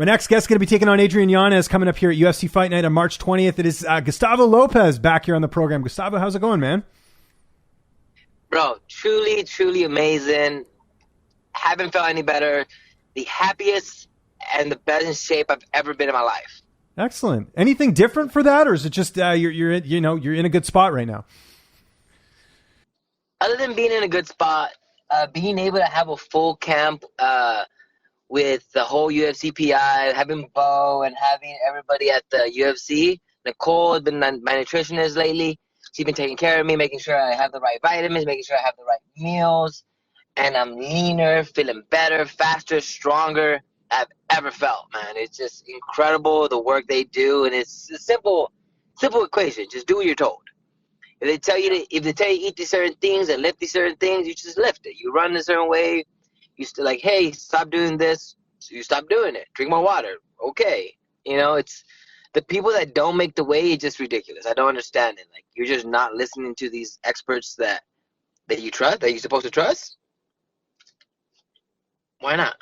My next guest is going to be taking on Adrian Yanez coming up here at UFC Fight Night on March 20th. It is Gustavo Lopez back here on the program. Gustavo, how's it going, man? Bro, truly, truly amazing. Haven't felt any better. The happiest and the best in shape I've ever been in my life. Excellent. Anything different for that, or is it just you're in a good spot right now? Other than being in a good spot, being able to have a full camp with the whole UFC PI, having Bo and having everybody at the UFC. Nicole has been my nutritionist lately. She's been taking care of me, making sure I have the right vitamins, making sure I have the right meals, and I'm leaner, feeling better, faster, stronger I've ever felt, man. It's just incredible the work they do, and it's a simple equation. Just do what you're told. If they tell you to eat these certain things and lift these certain things, you just lift it. You run a certain way. You still like, hey, stop doing this. So you stop doing it. Drink more water. Okay. It's the people that don't make the way. It's just ridiculous. I don't understand it. Like, you're just not listening to these experts that you trust, that you're supposed to trust. Why not?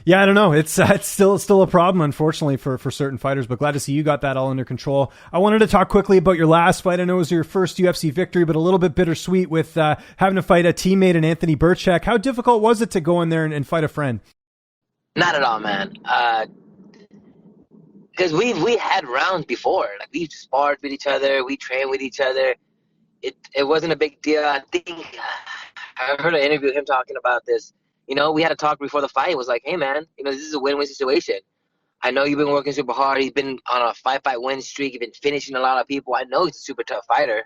Yeah, I don't know. It's still a problem, unfortunately, for certain fighters, but glad to see you got that all under control. I wanted to talk quickly about your last fight. I know it was your first UFC victory, but a little bit bittersweet with having to fight a teammate in Anthony Burchak. How difficult was it to go in there and fight a friend? Not at all, man. Because we had rounds before. Like, we sparred with each other. We trained with each other. It wasn't a big deal. I think I heard an interview with him talking about this. We had a talk before the fight. It was like, hey, man, this is a win-win situation. I know you've been working super hard. He's been on a fight win streak. He's been finishing a lot of people. I know he's a super tough fighter.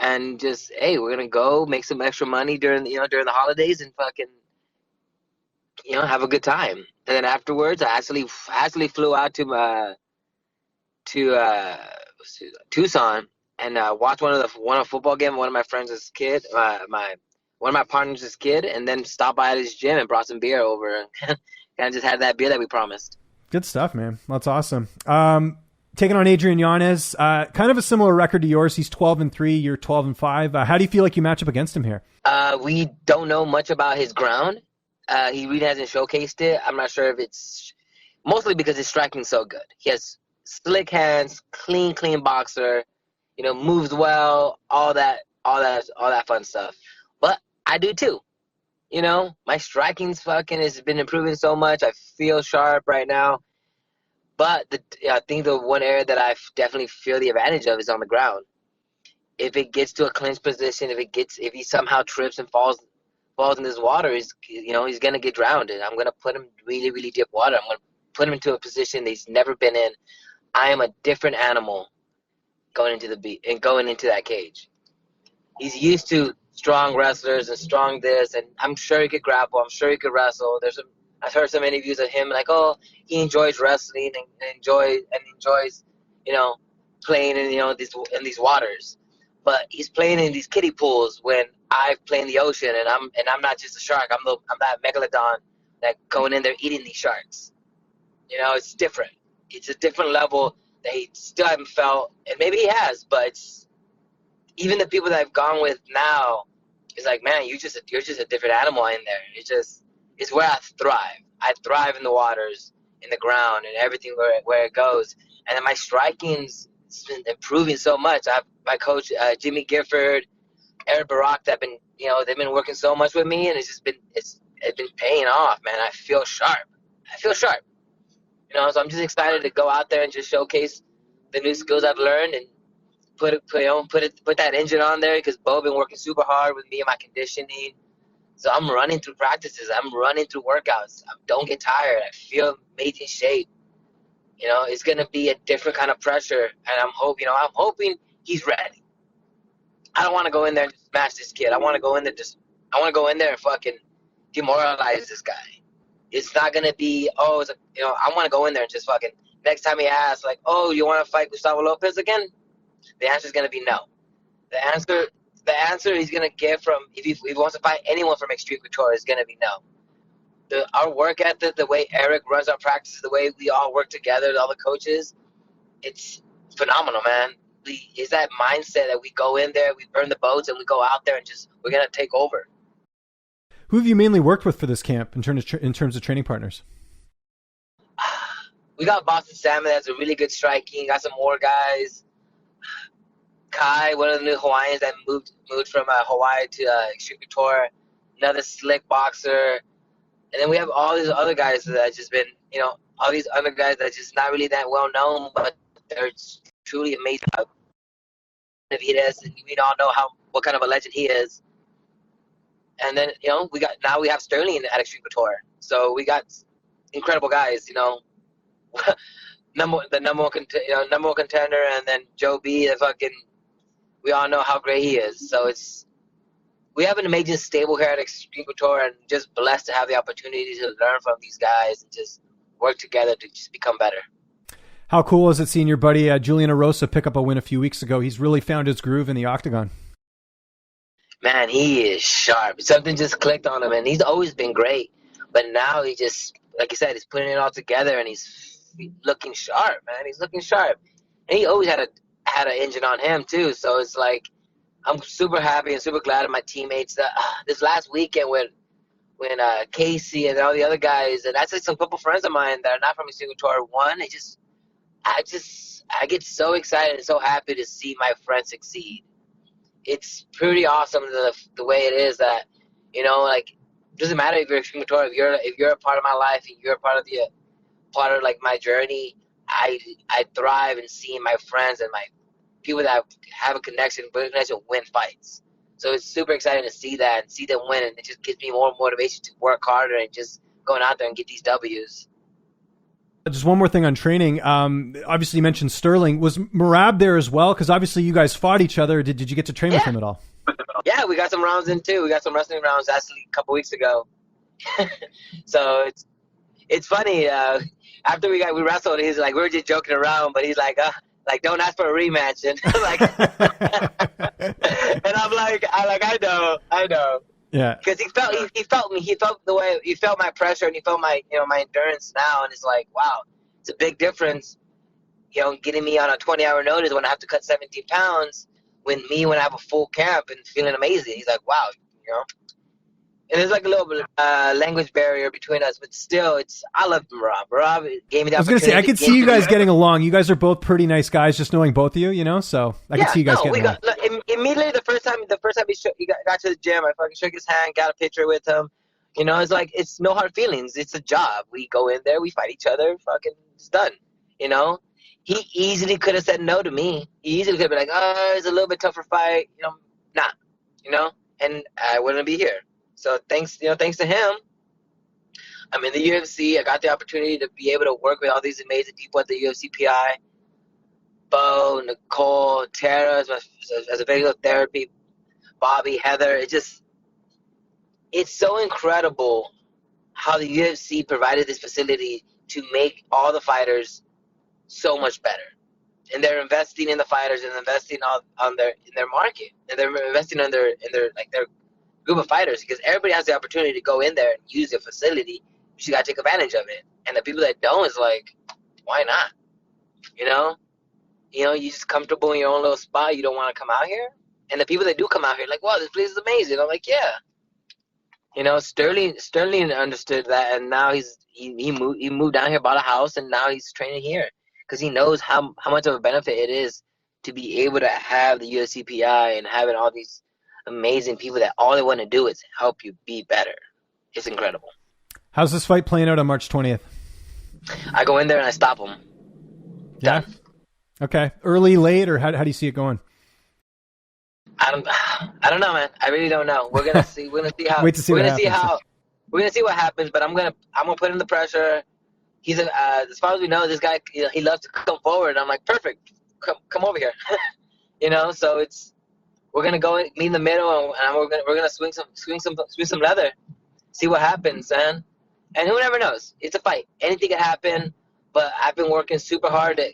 And just, hey, we're going to go make some extra money during the holidays and fucking, have a good time. And then afterwards, I actually flew out to Tucson and watched one of the football game. One of my friends' kid, one of my partners' kid, and then stopped by at his gym and brought some beer over and kind of just had that beer that we promised. Good stuff, man. That's awesome. Taking on Adrian Yanez, kind of a similar record to yours. He's 12-3, you're 12-5. How do you feel like you match up against him here? We don't know much about his ground. He really hasn't showcased it. I'm not sure if it's mostly because his striking's so good. He has slick hands, clean boxer, moves well, all that fun stuff. But I do too. My striking's has been improving so much. I feel sharp right now. But I think the one area that I definitely feel the advantage of is on the ground. If it gets to a clinch position, if he somehow trips and falls in this water, he's gonna get drowned. And I'm gonna put him really, really deep water. I'm gonna put him into a position that he's never been in. I am a different animal going into that cage. He's used to strong wrestlers and strong this, and I'm sure he could grapple. I'm sure he could wrestle. I've heard some interviews of him like, oh, he enjoys wrestling and enjoys playing in these waters. But he's playing in these kiddie pools when I play in the ocean, and I'm not just a shark. I'm that megalodon that going in there eating these sharks. It's different. It's a different level that he still haven't felt, and maybe he has, but even the people that I've gone with now, it's like, man, you're just a different animal in there. It's where I thrive. I thrive in the waters, in the ground, and everything where it goes. And then my striking's been improving so much. I have my coach Jimmy Gifford, Eric Barak, they've been working so much with me, and it's been paying off, man. I feel sharp. So I'm just excited to go out there and just showcase the new skills I've learned and put that engine on there, because Bo been working super hard with me and my conditioning. So I'm running through practices. I'm running through workouts. I don't get tired. I feel amazing shape. It's gonna be a different kind of pressure, and I'm hoping he's ready. I don't want to go in there and smash this kid. I want to go in there and fucking demoralize this guy. It's not gonna be I want to go in there and just fucking, next time he asks like, oh, you want to fight Gustavo Lopez again? The answer is gonna be no. The answer he's gonna get from if he wants to fight anyone from Extreme Couture is gonna be no. Our work ethic, the way Eric runs our practices, the way we all work together, all the coaches, it's phenomenal, man. It's that mindset that we go in there, we burn the boats, and we go out there and we're gonna take over. Who have you mainly worked with for this camp in terms of training partners? We got Boston Salmon that has a really good striking. Got some more guys. Kai, one of the new Hawaiians that moved from Hawaii to Extreme Couture, another slick boxer. And then we have all these other guys that just been, all these other guys that just not really that well known, but they're truly amazing. Navides, and we all know what kind of a legend he is. And then, we have Sterling at Extreme Couture. So we got incredible guys, the number one contender, and then Joe B, we all know how great he is. So we have an amazing stable here at Extreme Couture, and just blessed to have the opportunity to learn from these guys and just work together to just become better. How cool is it seeing your buddy Julian Arosa pick up a win a few weeks ago? He's really found his groove in the octagon. Man, he is sharp. Something just clicked on him, and he's always been great. But now he just, like you said, he's putting it all together, and he's looking sharp, man. He's looking sharp. And he always had an engine on him, too. So it's like, I'm super happy and super glad of my teammates. This last weekend when Casey and all the other guys, and that's like some couple friends of mine that are not from a single tour won, I get so excited and so happy to see my friends succeed. It's pretty awesome the way it is that, it doesn't matter if you're Extreme Couture, if you're a part of my life and you're a part of like my journey. I thrive in seeing my friends and my people that have a connection, but win fights. So it's super exciting to see that and see them win, and it just gives me more motivation to work harder and just going out there and get these W's. Just one more thing on training. Obviously, you mentioned Sterling. Was Merab there as well? Because obviously you guys fought each other. Did you get to train with him at all? Yeah, we got some rounds in too. We got some wrestling rounds actually a couple weeks ago. So it's funny. After we wrestled, he's like, we were just joking around, but he's like don't ask for a rematch, and and I'm like, I know. Yeah. Because he felt me. He felt my pressure, and he felt my my endurance now, and it's like, wow, it's a big difference. Getting me on a 20-hour notice when I have to cut 17 pounds, when I have a full camp and feeling amazing. He's like, wow, And there's like a little bit language barrier between us, but still, I love Rob. Rob gave me the opportunity. I was going to say, I could see you guys getting along. You guys are both pretty nice guys, just knowing both of you, so I could see you guys getting along. Immediately the first time he got to the gym, I fucking shook his hand, got a picture with him. It's like, it's no hard feelings. It's a job. We go in there, we fight each other, fucking, it's done. He easily could have said no to me. He easily could have been like, oh, it's a little bit tougher fight. And I wouldn't be here. So thanks to him, I'm in the UFC. I got the opportunity to be able to work with all these amazing people at the UFC PI. Bo, Nicole, Tara as a physical therapy, Bobby, Heather. It's so incredible how the UFC provided this facility to make all the fighters so much better. And they're investing in the fighters and investing in their market, and they're investing in their group of fighters, because everybody has the opportunity to go in there and use the facility. You just got to take advantage of it. And the people that don't, is like, why not? You're just comfortable in your own little spot. You don't want to come out here. And the people that do come out here, like, wow, this place is amazing. I'm like, yeah. Sterling understood that, and now he moved down here, bought a house, and now he's training here because he knows how much of a benefit it is to be able to have the UFC PI and having all these amazing people that all they want to do is help you be better. It's incredible. How's this fight playing out on March 20th? I go in there and I stop him. Yeah. Done. Okay. Early, late, or how do you see it going? I don't know, man. I really don't know. We're gonna see. We're gonna see how. Wait to see what happens. We're gonna see what happens. But I'm gonna put in the pressure. He's as far as we know, this guy, he loves to come forward. I'm like, perfect. Come over here. So we're gonna go meet in the middle, and we're gonna swing some leather, see what happens, man. And who never knows? It's a fight. Anything can happen. But I've been working super hard to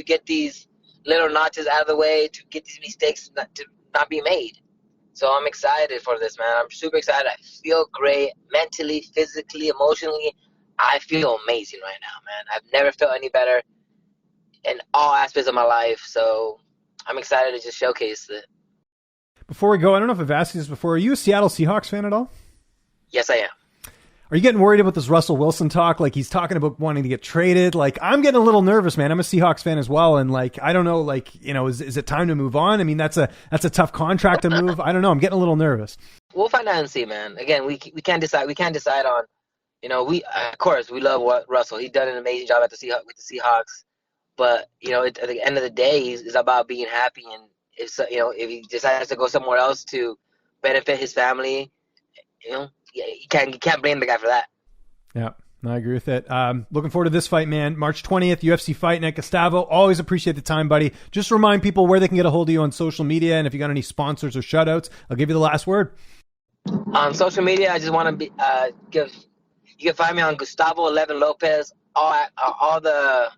get these little notches out of the way, to get these mistakes to not be made. So I'm excited for this, man. I'm super excited. I feel great mentally, physically, emotionally. I feel amazing right now, man. I've never felt any better in all aspects of my life. So I'm excited to just showcase it. Before we go, I don't know if I've asked you this before. Are you a Seattle Seahawks fan at all? Yes, I am. Are you getting worried about this Russell Wilson talk? Like, he's talking about wanting to get traded. Like, I'm getting a little nervous, man. I'm a Seahawks fan as well. And like, I don't know, like, is it time to move on? I mean, that's a tough contract to move. I don't know. I'm getting a little nervous. We'll find out and see, man. Again, we can't decide. We can't decide on, of course, we love what Russell. He done an amazing job with the Seahawks. But, at the end of the day, it's about being happy. And if he decides to go somewhere else to benefit his family, you can't blame the guy for that. Yeah, I agree with it. Looking forward to this fight, man. March 20th, UFC Fight Night. Gustavo, always appreciate the time, buddy. Just remind people where they can get a hold of you on social media, and if you got any sponsors or shoutouts, I'll give you the last word. On social media, I just want to you can find me on Gustavo 11 Lopez, all the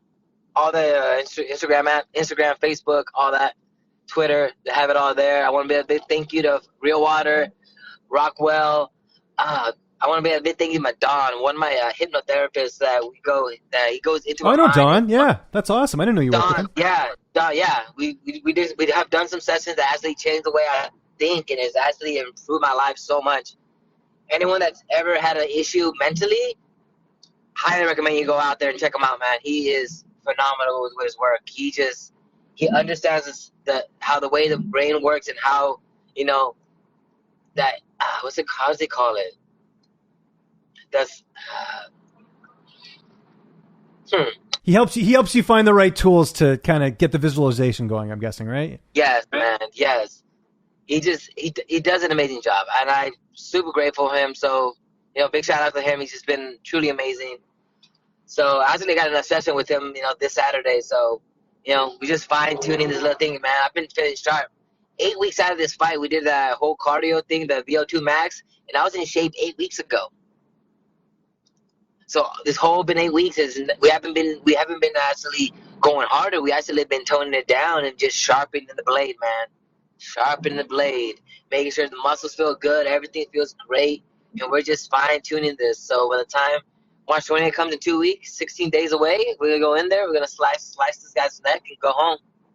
Instagram, Facebook, all that, Twitter, they have it all there. I want to be a big thank you to Real Water, Rockwell. I want to be a big thank you to my Don, one of my hypnotherapists he goes into my mind. I know Don. And, Yeah, that's awesome. I didn't know you worked with him. Don, yeah. We have done some sessions that actually changed the way I think, and it's actually improved my life so much. Anyone that's ever had an issue mentally, highly recommend you go out there and check him out, man. He is phenomenal with his work. He understands how the way the brain works and how, that, how does they call it? That's, He helps you find the right tools to kind of get the visualization going, I'm guessing, right? Yes, man. Yes. He does an amazing job, and I'm super grateful for him. So, big shout out to him. He's just been truly amazing. So I actually got in a session with him, this Saturday. So, we just fine tuning this little thing, man. I've been feeling sharp. 8 weeks out of this fight, we did that whole cardio thing, the VO2 max, and I was in shape 8 weeks ago. So this whole been 8 weeks we haven't been actually going harder. We actually been toning it down and just sharpening the blade, man. Sharpening the blade, making sure the muscles feel good, everything feels great, and we're just fine tuning this. So by the time March 20th comes in 2 weeks, 16 days away, we're gonna go in there, we're gonna slice this guy's neck and go home.